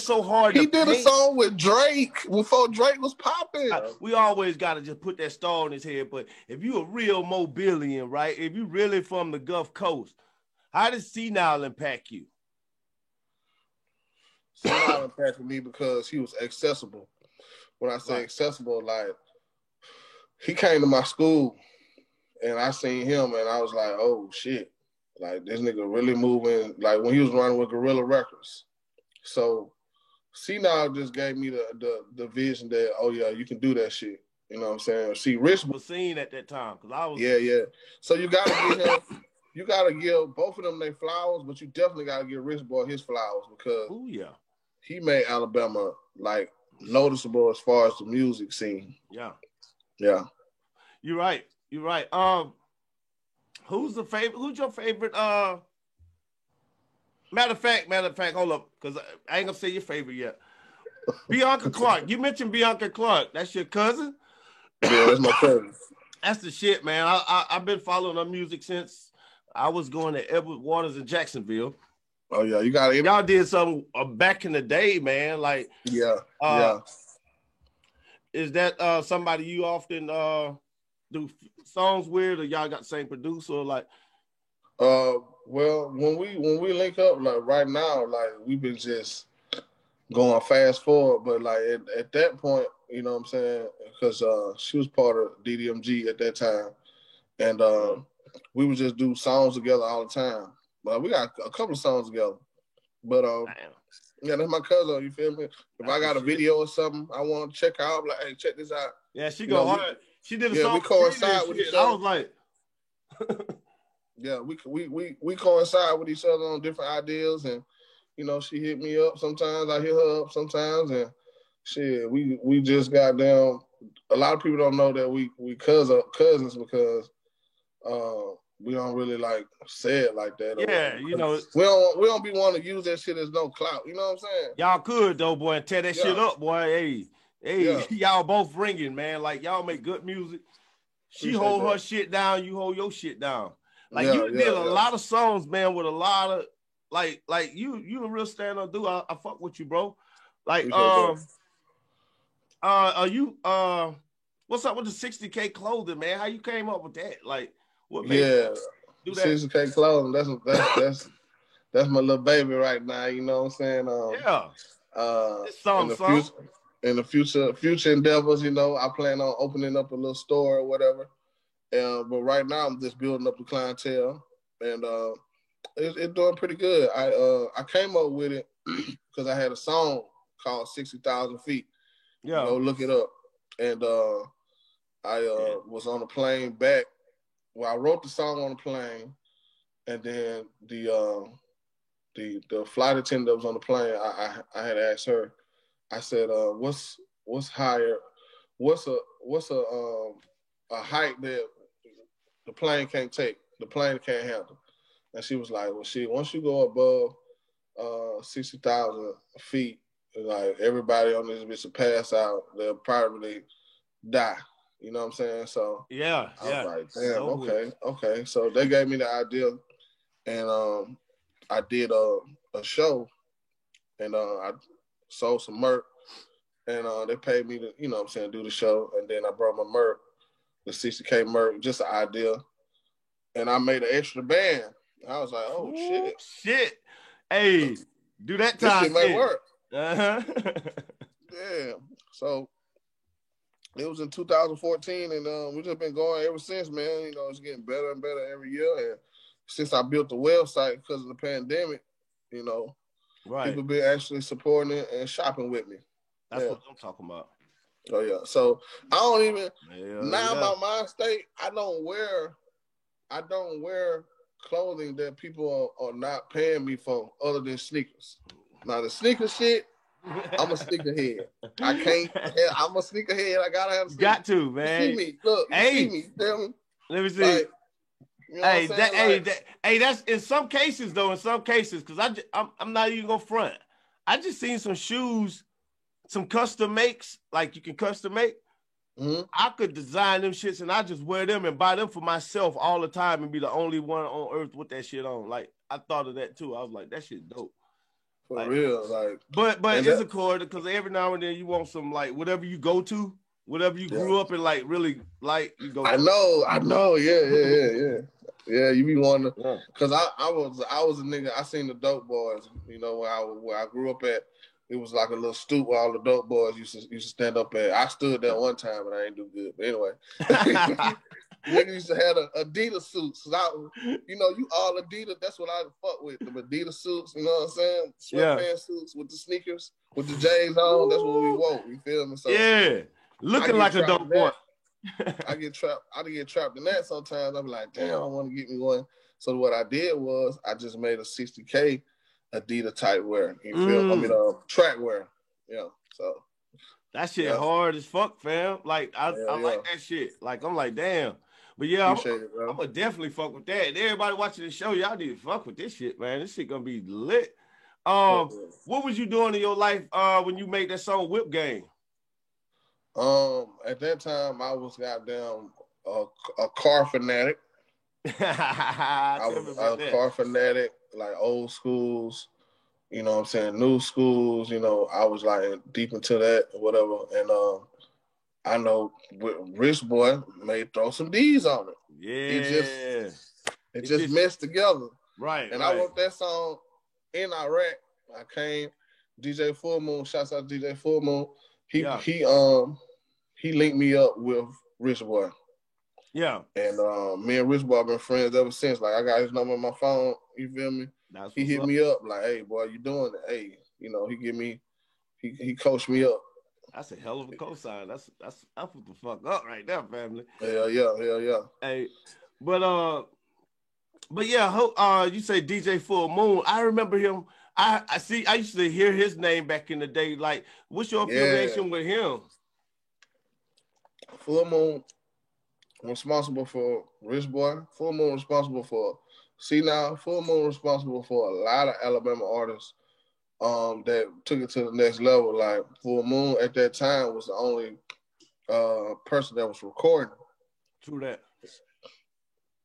so hard. He did a song with Drake before Drake was popping. We always gotta just put that star on his head. But if you a real Mobilian, right? If you really from the Gulf Coast, how does C-Now impact you? C-Now impacted me because he was accessible. When I say accessible, like he came to my school and I seen him and I was like, oh shit. Like, this nigga really moving, like, when he was running with Guerrilla Records. So, C-Now just gave me the vision that, oh, yeah, you can do that shit. You know what I'm saying? See, Rich was seen at that time. Cause I was... Yeah. So, you got to give both of them their flowers, but you definitely got to give Rich Boy his flowers because he made Alabama, like, noticeable as far as the music scene. Yeah. You're right. Who's your favorite? Matter of fact, hold up, because I ain't gonna say your favorite yet. Bianca Clark. You mentioned Bianca Clark. That's your cousin? Yeah, that's my cousin. That's the shit, man. I've been following her music since I was going to Edward Waters in Jacksonville. Oh yeah, you got it. Y'all did something back in the day, man. Like yeah. Is that somebody you often do songs with, or y'all got the same producer? Like, well, when we link up, like right now, like we've been just going fast forward, but like at that point, you know what I'm saying? Because she was part of DDMG at that time, and we would just do songs together all the time. But we got a couple of songs together. But yeah, that's my cousin. You feel me? If I got a video or something I want to check out, I'm like, hey, check this out. Yeah, she go hard. She did a song. We coincide with each other. I was like, Yeah, we coincide with each other on different ideas, and you know, she hit me up sometimes, I hit her up sometimes, and shit, we just got down. A lot of people don't know that we cousins because we don't really like say it like that. Yeah, you know, we don't be wanting to use that shit as no clout. You know what I'm saying? Y'all could though, boy, and tear that shit up, boy. Hey, y'all both ringing, man. Like y'all make good music. She hold her shit down, you hold your shit down. Like you did a lot of songs, man, with a lot of like you a real stand-up dude. I fuck with you, bro. Like are you what's up with the 60K clothing, man? How you came up with that? Like what made you do that? 60K clothing, that's my little baby right now, you know what I'm saying? In the future endeavors, you know, I plan on opening up a little store or whatever. But right now I'm just building up the clientele, and it's doing pretty good. I came up with it because I had a song called 60,000 Feet. Yeah, go look it up. And I was on a plane back. Well, I wrote the song on the plane, and then the flight attendant that was on the plane, I had asked her. I said, "What's higher? What's a height that the plane can't take? The plane can't handle?" And she was like, "Well, once you go above 60,000 feet, like everybody on this bitch will pass out. They'll probably die." You know what I'm saying? So I was like, damn, okay. So they gave me the idea, and I did a show, and I sold some merch, and they paid me to, you know what I'm saying, do the show, and then I brought my merch, the 60K merch, just an idea, and I made an extra band. I was like, oh, shit. Hey, do that time. This shit may work. Uh-huh. Yeah. So it was in 2014, and we've just been going ever since, man. You know, it's getting better and better every year. And since I built the website because of the pandemic, you know, people been actually supporting it and shopping with me. That's what I'm talking about. Oh yeah. So I don't even my mind state. I don't wear clothing that people are not paying me for other than sneakers. Now the sneaker shit, I'm a sneakerhead. I can't. I'm a sneakerhead. I gotta have. Got to, man. You see me? Look. You see me? Tell me. Let me see. Like, you know that's in some cases though. In some cases, because I'm not even gonna front. I just seen some shoes, some custom makes, like you can custom make. Mm-hmm. I could design them shits and I just wear them and buy them for myself all the time and be the only one on earth with that shit on. Like I thought of that too. I was like, that shit dope. For real, like. But it's a cord because every now and then you want some like whatever you go to, whatever you grew up and like really like you go. I know. Yeah. Yeah, you be wanting to, because I was a nigga. I seen the Dope Boys. You know where I grew up at. It was like a little stoop where all the dope boys used to stand up at. I stood there one time and I ain't do good. But anyway, niggas used to have Adidas suits. You all Adidas. That's what I fuck with. The Adidas suits. You know what I'm saying? Sweatpants suits with the sneakers, with the J's on. That's what we wore. You feel me? So looking like a dope boy. I get trapped in that sometimes. I'm like, damn, I want to get me one. So what I did was I just made a 60K Adidas type wear. You feel? I mean, track wear. Yeah. So that shit hard as fuck, fam. Like I like that shit. Like I'm like, damn. But yeah, I'm gonna definitely fuck with that. And everybody watching the show, y'all need to fuck with this shit, man. This shit gonna be lit. What was you doing in your life when you made that song Whip Gang? At that time, I was goddamn a car fanatic. I was a car fanatic, like old schools, you know what I'm saying, new schools, you know, I was like deep into that or whatever. And I know Rich Boy may throw some D's on it. Yeah. It just messed together. Right. And I wrote that song in Iraq. I came, DJ Full Moon, shouts out to DJ Full Moon. He linked me up with Rich Boy. Yeah. And me and Rich Boy been friends ever since. Like I got his number on my phone, you feel me? He hit me up like, hey boy, you doing it? Hey, you know, he coached me up. That's a hell of a cosign. That's what the fuck up right there, family. Yeah. Hey, but But yeah, you say DJ Full Moon. I remember him. I used to hear his name back in the day. Like, what's your affiliation with him? Full Moon responsible for Rich Boy. Full Moon responsible for C-Now. Full Moon responsible for a lot of Alabama artists that took it to the next level. Like Full Moon at that time was the only person that was recording. True that.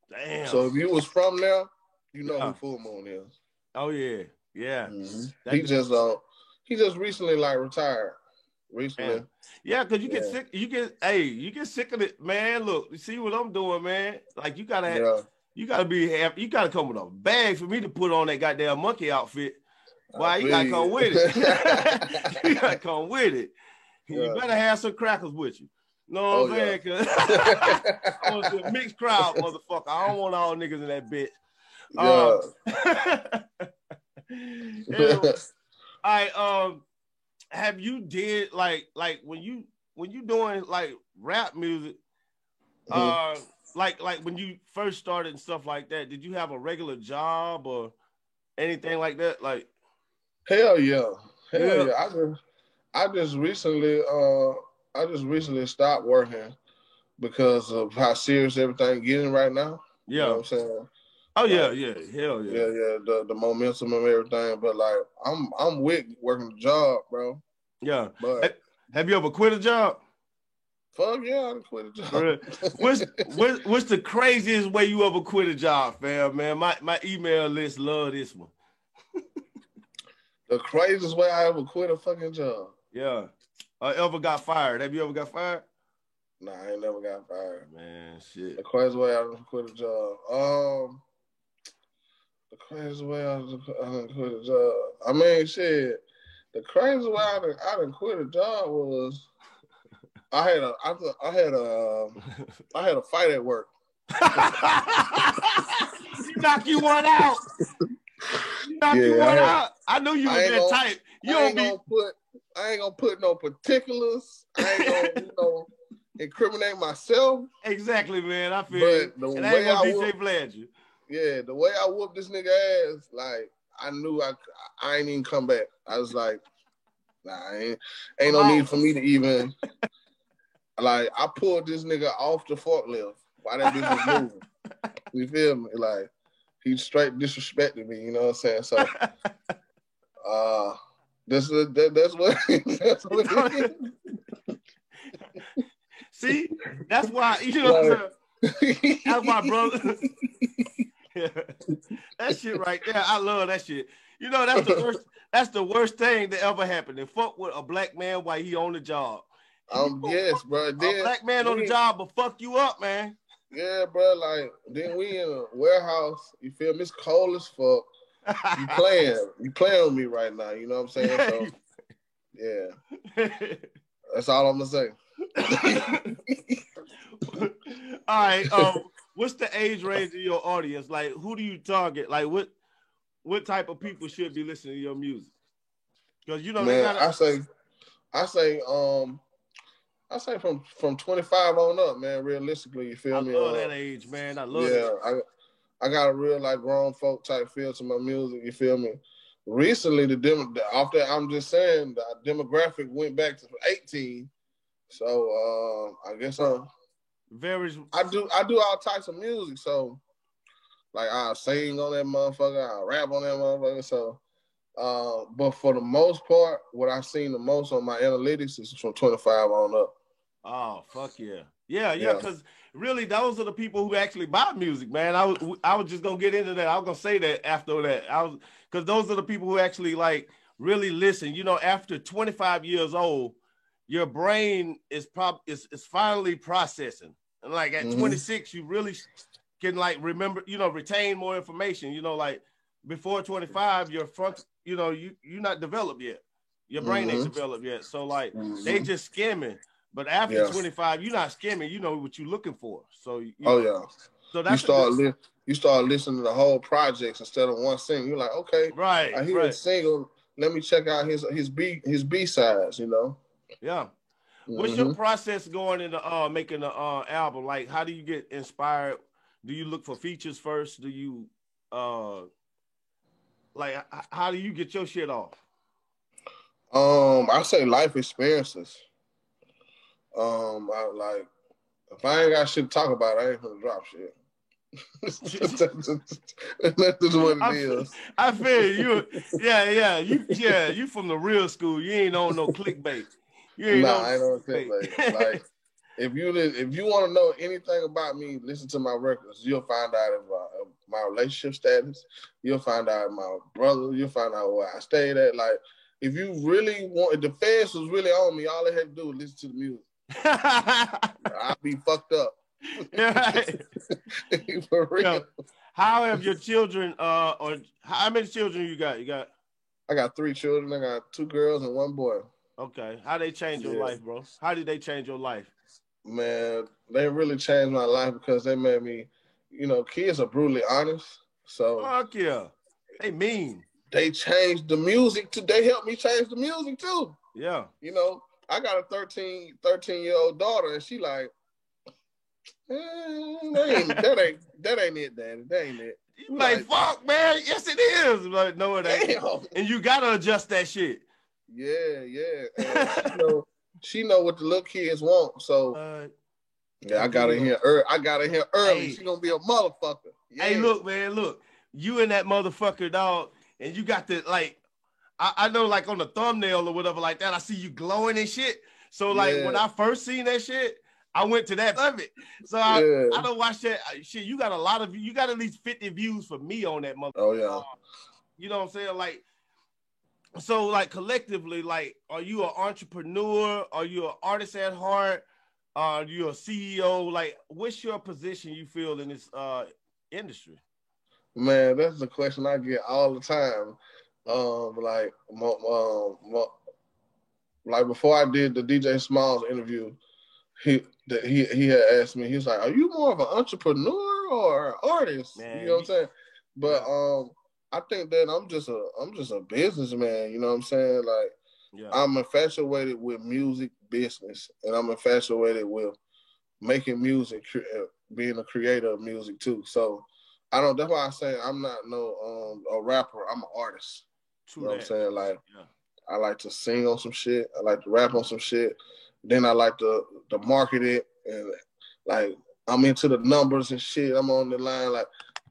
Damn. So if you was from there, you know who Full Moon is. Oh yeah, yeah. Mm-hmm. He just recently like retired. Recently. Man. Yeah, because you get sick. You get sick of it, man. Look, you see what I'm doing, man. Like you gotta you gotta come with a bag for me to put on that goddamn monkey outfit. Why you gotta come with it? You gotta come with it. Yeah. You better have some crackers with you. Know what I'm saying? Cause I want a mixed crowd, motherfucker. I don't want all niggas in that bitch. Anyway, all right. Have you did like when you doing like rap music, like when you first started and stuff like that? Did you have a regular job or anything like that? Like, hell yeah. I just recently stopped working because of how serious everything getting right now. Yeah. You know what I'm saying? Oh yeah, hell yeah. Yeah, the momentum and everything. But like I'm with working the job, bro. Yeah. But have you ever quit a job? Fuck yeah, I quit a job. What's the craziest way you ever quit a job, fam? Man, my email list love this one. The craziest way I ever quit a fucking job. Yeah. Ever got fired? Have you ever got fired? Nah, I ain't never got fired. Man, shit. The craziest way I ever quit a job. The craziest way I done quit a job. I mean, shit. The craziest way I done quit a job was I had a fight at work. Knock you one out. You one out. I knew you was that type. I ain't gonna put no particulars. I ain't gonna incriminate myself. Exactly, man. I feel. But the way I DJ Vlad you. Yeah, the way I whooped this nigga ass, like I knew I ain't even come back. I was like, nah, ain't no need for me to even. Like I pulled this nigga off the forklift while that bitch was moving. You feel me? Like he straight disrespected me. You know what I'm saying? So, that's what it is. See, that's why you know what I'm saying? That's my brother. Yeah. That shit right there, I love that shit. You know, that's the worst thing that ever happened. To fuck with a black man while he on the job. Yes, bro. A black man on the job will fuck you up, man. Yeah, bro. Like then we in a warehouse. You feel me? It's cold as fuck. You playing with me right now. You know what I'm saying? So, yeah. That's all I'm gonna say. All right. What's the age range of your audience? Like, who do you target? Like, what type of people should be listening to your music? Because you know, man, I say from 25 on up, man. Realistically, you feel me? I love that age, man. I love it. Yeah, I got a real like grown folk type feel to my music. You feel me? Recently, after I'm just saying, the demographic went back to 18. So I guess I do all types of music. So like I sing on that motherfucker, I rap on that motherfucker. So but for the most part, what I've seen the most on my analytics is from 25 on up. Oh, fuck yeah. Yeah, because really those are the people who actually buy music, man. I was just gonna get into that. I was gonna say that after that. Because those are the people who actually like really listen. You know, after 25 years old, your brain is finally processing. And like at 26, you really can like remember, you know, retain more information. You know, like before 25, your front, you know, you're not developed yet. Your brain ain't developed yet. So like they just skimming. But after 25, you're not skimming. You know what you're looking for. So so that's you start listening to the whole projects instead of one single. You're like, okay, right. I hear a single. Let me check out his B sides. You know. Yeah. What's your process going into making an album? Like, how do you get inspired Do you look for features first? Do you like how do you get your shit off? I say life experiences. I like if I ain't got shit to talk about, I ain't gonna drop shit. That's just what it is. I feel you. Yeah. You from the real school. You ain't on no clickbait. You ain't I ain't on clickbait. Like if you want to know anything about me, listen to my records. You'll find out about my relationship status. You'll find out my brother. You'll find out where I stayed at. Like if you really want, if the fans was really on me, all they had to do was listen to the music. I'd be fucked up. For real. Yo, how have your children or how many children you got? I got 3 children. I got 2 girls and 1 boy. Okay. How they change your life, bro? How did they change your life? Man, they really changed my life because they made me, kids are brutally honest. So fuck yeah. They mean. They changed the music they helped me change the music too. Yeah. I got a 13-year-old daughter and she like, that ain't it, Daddy. That ain't it. You like, fuck, man. Yes, it is. Like, no, it ain't. Damn. And you gotta adjust that shit. Yeah. And she know what the little kids want. So I got her here early. Hey. She gonna be a motherfucker. Yeah. Hey, look, man, look. You and that motherfucker, dog, and you got the like. I know, like on the thumbnail or whatever like that. I see you glowing and shit. So like when I first seen that shit, I went to that of it. So I don't watch that shit. You got you got at least 50 views for me on that motherfucker. Oh yeah. You know what I'm saying? Like, so like collectively, like, are you an entrepreneur? Are you an artist at heart? Are you a CEO? Like, what's your position you feel in this industry? Man, that's the question I get all the time. Like before I did the DJ Smalls interview, he had asked me, he was like, are you more of an entrepreneur or an artist? Man, you know what I'm saying? But I think that I'm just a businessman, you know what I'm saying? Like I'm infatuated with music business and I'm infatuated with making music, being a creator of music too. So that's why I say I'm not a rapper, I'm an artist. You know what I'm saying? Like I like to sing on some shit, I like to rap on some shit. Then I like to market it, and like I'm into the numbers and shit. I'm on the line. Like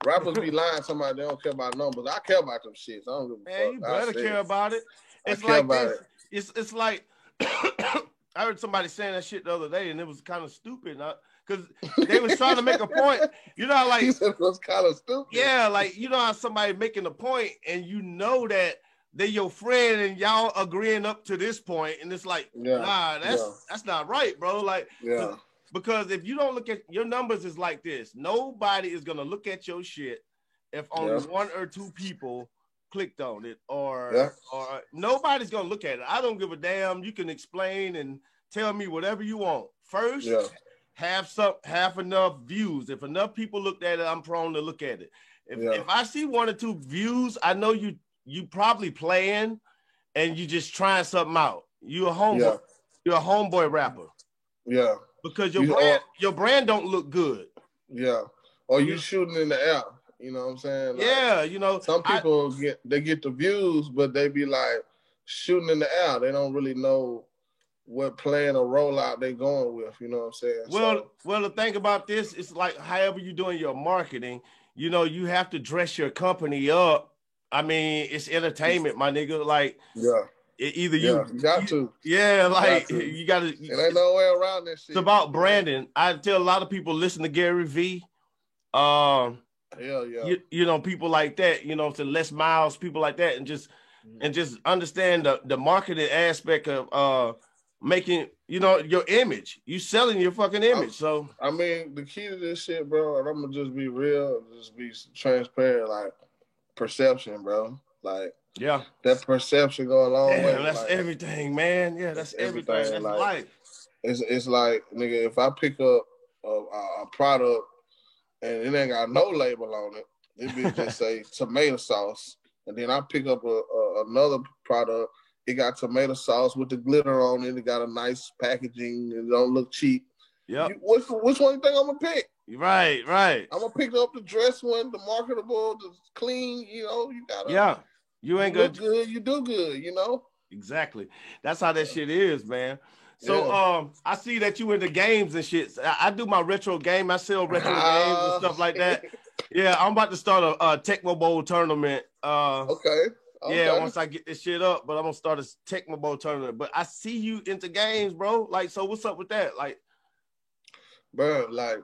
rappers be lying to somebody they don't care about numbers. I care about them shits. I don't give a fuck. You better care about it. It's like this. It's like I heard somebody saying that shit the other day, and it was kind of stupid. Because they was trying to make a point. You know, like he said it was kind of stupid. Yeah, like you know how somebody making a point, and you know that they your friend and y'all agreeing up to this point, and it's like, nah, that's not right, bro. Like, because if you don't look at your numbers is like this, nobody is gonna look at your shit if only 1 or 2 people clicked on it, or nobody's gonna look at it. I don't give a damn. You can explain and tell me whatever you want. First, have enough views. If enough people looked at it, I'm prone to look at it. If I see 1 or 2 views, I know you probably playing and you just trying something out. You're a homeboy. You're a homeboy rapper. Yeah. Because your brand don't look good. Yeah. Or you shooting in the air. You know what I'm saying? Like, some people get the views, but they be like shooting in the air. They don't really know what plan or rollout they going with. You know what I'm saying? Well, the thing about this is like however you doing your marketing, you have to dress your company up. I mean, it's entertainment, my nigga. Like, either you got to. Yeah, like you got to. There ain't no way around this shit. It's about branding. I tell a lot of people listen to Gary V. Hell yeah. People like that. To Les Miles, people like that, and just understand the marketing aspect of making your image. You selling your fucking image. So I mean, the key to this shit, bro, and I'm gonna just be real, just be transparent, like. Perception, bro. Like, that perception go a long way. That's like, everything, man. Yeah, that's everything. That's like, life. It's like, nigga, if I pick up a product and it ain't got no label on it, it be just say tomato sauce, and then I pick up another product, it got tomato sauce with the glitter on it. It got a nice packaging. It don't look cheap. Yeah. Which one you think I'm gonna pick? Right. I'm gonna pick up the dress one, the marketable, the clean. You know, you gotta. Yeah, you ain't look good. You do good. You know. Exactly. That's how that shit is, man. So I see that you into games and shit. I do my retro game. I sell retro games and stuff like that. Yeah, I'm about to start a Tecmo Bowl tournament. Okay. Yeah, once I get this shit up, but I'm gonna start a Tecmo Bowl tournament. But I see you into games, bro. Like, so what's up with that? Like, bro, like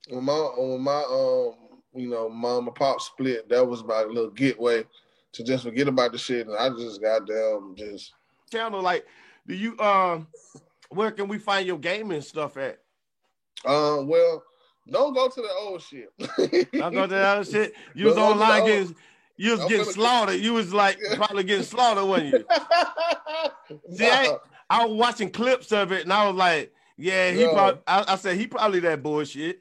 when my you know, mom and pop split, that was my little getaway to just forget about the shit, and I just goddamn just channel. Like, do you where can we find your gaming stuff at? Well, don't go to the old shit. Don't go to the other shit. You was online getting slaughtered. You was like probably getting slaughtered, wasn't you? See, I was watching clips of it, and I was like, yeah, he probably. I said he probably that bullshit.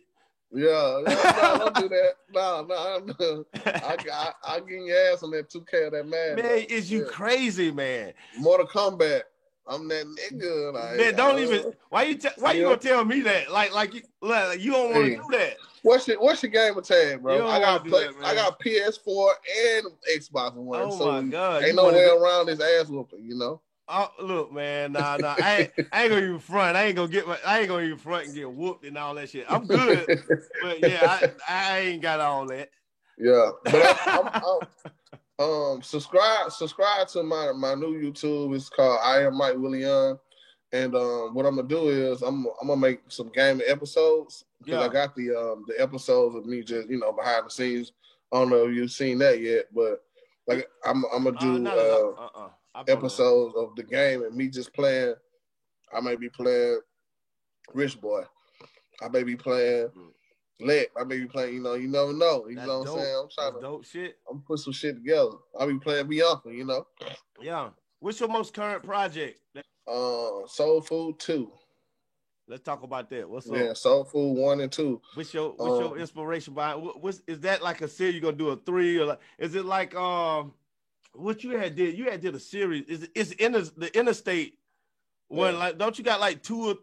Yeah, no, don't do that. No. I get your ass on that 2K of that man. Man, is you crazy, man? Mortal Kombat. I'm that nigga. Like, man, don't even. Why you gonna tell me that? Like you don't want to do that. What's your game of tag, bro? I got PS4 and Xbox One. Oh my god! Ain't no way around this ass whooping, you know. Oh, look, man, nah. I ain't gonna even front. I ain't gonna even front and get whooped and all that shit. I'm good, but yeah, I ain't got all that. Yeah, but I'm subscribe to my new YouTube. It's called I Am Mike William, and what I'm gonna do is I'm gonna make some gaming episodes because I got the episodes of me just behind the scenes. I don't know if you've seen that yet, but like I'm gonna do episodes of the game and me just playing. I may be playing Rich Boy. I may be playing Let. I may be playing, you never know. You know what I'm saying? I'm trying to dope shit. I'm put some shit together. I'll be playing Bianca, Yeah. What's your most current project? Soul Food 2. Let's talk about that. What's up? Yeah, Soul Food 1 and 2. What's your inspiration behind? Is that like a series? You gonna do a 3 or is it like what you had did? You had did a series. Is in the Interstate one? Like, don't you got like two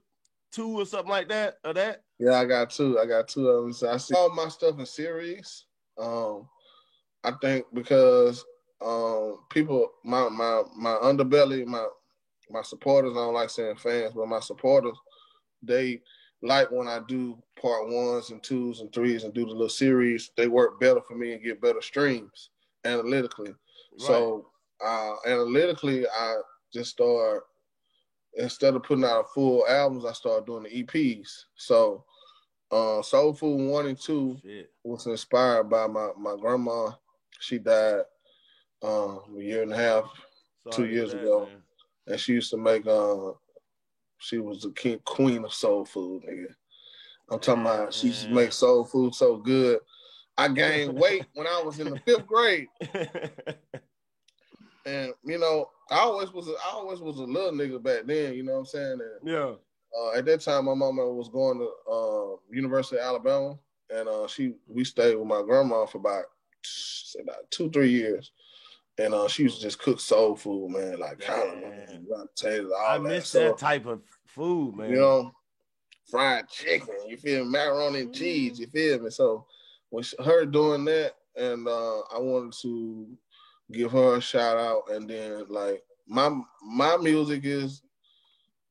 or something like that or that? Yeah, I got two. I got two of them. So I see all my stuff in series. I think because people, my underbelly, my supporters, I don't like saying fans, but my supporters, they like when I do part 1s and 2s and 3s and do the little series. They work better for me and get better streams analytically. Right. So analytically, I just start, instead of putting out full albums, I started doing the EPs. So Soul Food 1 and 2 was inspired by my grandma. She died a year and a half, 2 years ago. Man. And she used to make, she was the queen of soul food, nigga. I'm talking about she used to make soul food so good. I gained weight when I was in the 5th grade. And, I always was a little nigga back then, you know what I'm saying? And, at that time, my mama was going to University of Alabama, and we stayed with my grandma for about 2-3 years. And she used to just cook soul food, man, like potatoes, all I miss that type of food, man. Fried chicken, you feel me? Macaroni and cheese, you feel me? So when her doing that, and I wanted to give her a shout out, and then like my music is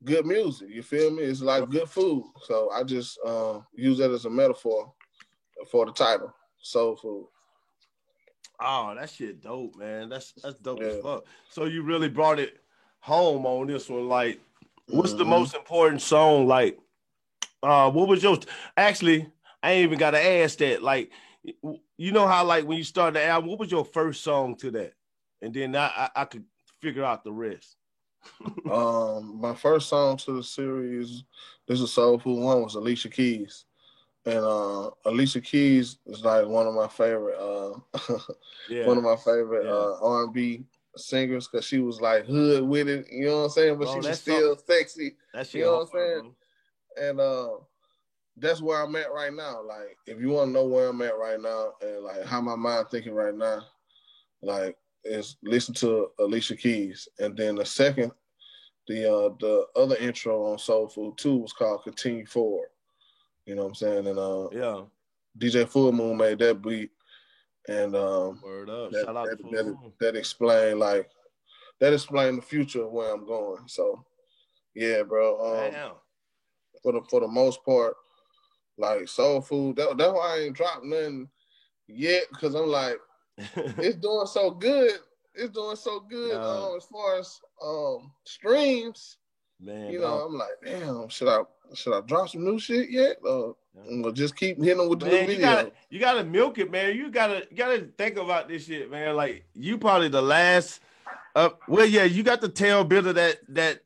good music, you feel me? It's like good food. So I just use that as a metaphor for the title, Soul Food. Oh, that shit dope, man. That's dope as fuck. So you really brought it home on this one. Like, what's the most important song? Like, what was your? Actually, I ain't even got to ask that. Like, you know how like when you started the album, what was your first song to that? And then I could figure out the rest. My first song to the series, this is Soul Food 1, was Alicia Keys. And Alicia Keys is like one of my favorite R&B singers, because she was like hood with it, you know what I'm saying? But she was still sexy. You know what I'm saying? And that's where I'm at right now. Like, if you want to know where I'm at right now and like how my mind thinking right now, like, is listen to Alicia Keys. And then the second, the other intro on Soul Food 2 was called Continue Forward. You know what I'm saying? And yeah, DJ Full Moon made that beat, and word up. Shout out to that explained the future of where I'm going. So yeah, bro. For the most part, like Soul Food, that's why I ain't dropped nothing yet, because I'm like, it's doing so good. It's doing so good as far as streams. Man, you know, I'm like, damn, should I drop some new shit yet? Or I'm gonna just keep hitting them with the new video? You gotta milk it, man. You gotta think about this shit, man. Like, you probably the last. You got the tail bit of that.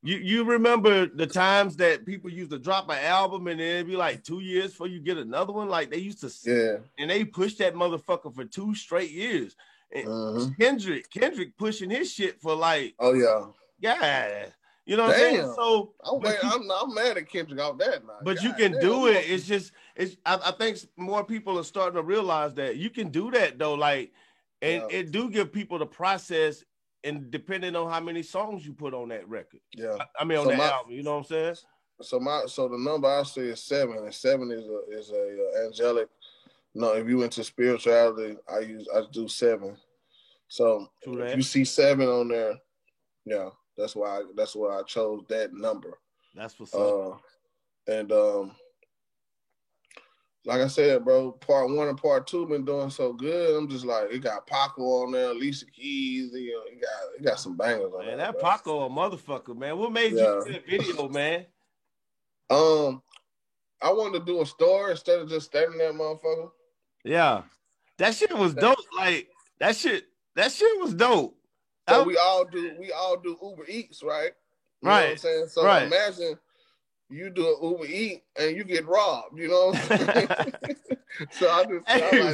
You remember the times that people used to drop an album and then it'd be like 2 years before you get another one? Like, they used to, and they pushed that motherfucker for 2 straight years. And Kendrick pushing his shit for like, yeah. You know what I'm saying? So I'm mad at Kendrick out that now. But you can do it. It's just I think more people are starting to realize that you can do that though. Like, and it do give people the process, and depending on how many songs you put on that record. Yeah. I mean on the album, you know what I'm saying? So the number I say is 7, and 7 is a angelic. No, if you into spirituality, I do 7. So if you see 7 on there, yeah. That's why I chose that number. That's what's up. And like I said, bro, part 1 and part 2 been doing so good. I'm just like, it got Paco on there, Alicia Keys. You know, it got some bangers on there. Man, that Paco a motherfucker, man. What made you do that video, man? I wanted to do a story instead of just staring that motherfucker. Yeah, that shit was dope. Like that shit was dope. So we all do Uber Eats, right? You know what I'm saying? So imagine you do an Uber Eat and you get robbed, you know what I'm saying? So I'm like,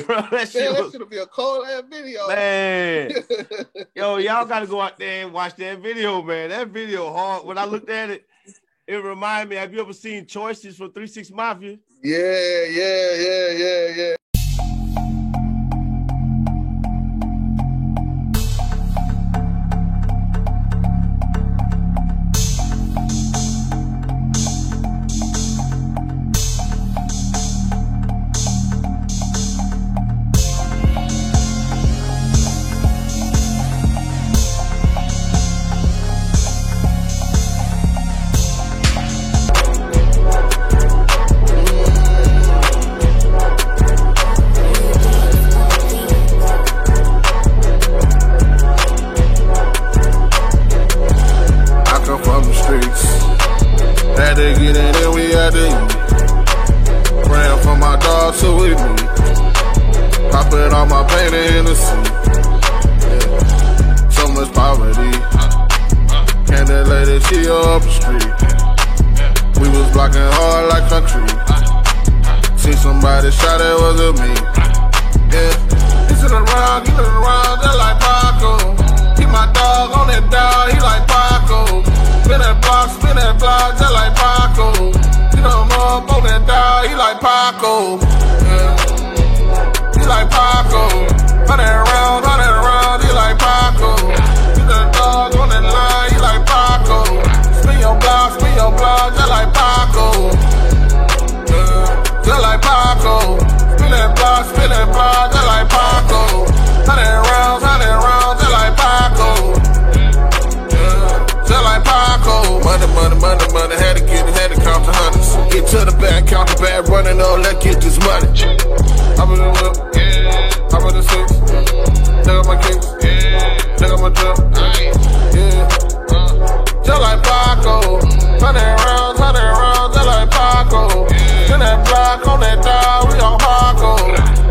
bro, that should be a cold ass video. Man. Yo, y'all gotta go out there and watch that video, man. That video hard. When I looked at it, it reminded me, have you ever seen Choices from 3 6 Mafia? Yeah.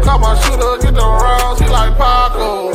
Call my shooter, get the rounds, he like Paco.